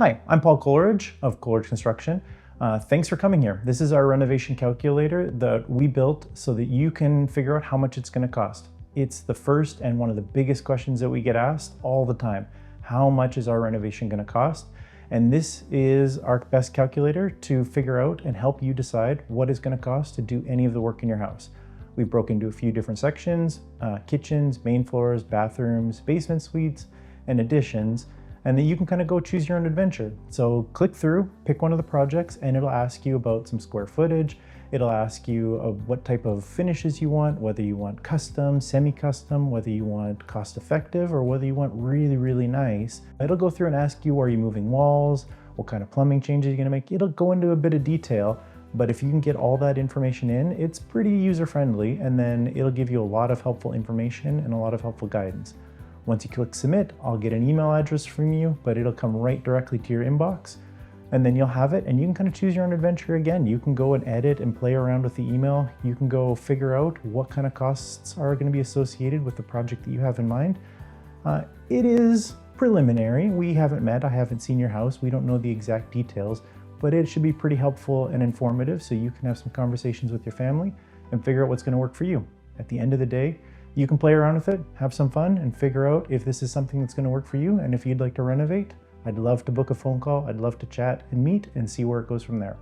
Hi, I'm Paul Coleridge of Coleridge Construction. Thanks for coming here. This is our renovation calculator that we built so that you can figure out how much it's going to cost. It's the first and one of the biggest questions that we get asked all the time. How much is our renovation going to cost? And this is our best calculator to figure out and help you decide what it's going to cost to do any of the work in your house. We've broken into a few different sections, kitchens, main floors, bathrooms, basement suites, and additions. And then you can kind of go choose your own adventure. So click through, pick one of the projects, and it'll ask you about some square footage. It'll ask you what type of finishes you want, whether you want custom, semi-custom, whether you want cost-effective, or whether you want really, really nice. It'll go through and ask you, are you moving walls? What kind of plumbing changes you're gonna make? It'll go into a bit of detail, but if you can get all that information in, it's pretty user-friendly, and then it'll give you a lot of helpful information and a lot of helpful guidance. Once you click submit, I'll get an email address from you, but it'll come right directly to your inbox, and then you'll have it and you can kind of choose your own adventure again. You can go and edit and play around with the email. You can go figure out what kind of costs are going to be associated with the project that you have in mind. It is preliminary. We haven't met. I haven't seen your house. We don't know the exact details, but it should be pretty helpful and informative so you can have some conversations with your family and figure out what's going to work for you. At the end of the day, you can play around with it, have some fun, and figure out if this is something that's going to work for you. And if you'd like to renovate, I'd love to book a phone call. I'd love to chat and meet and see where it goes from there.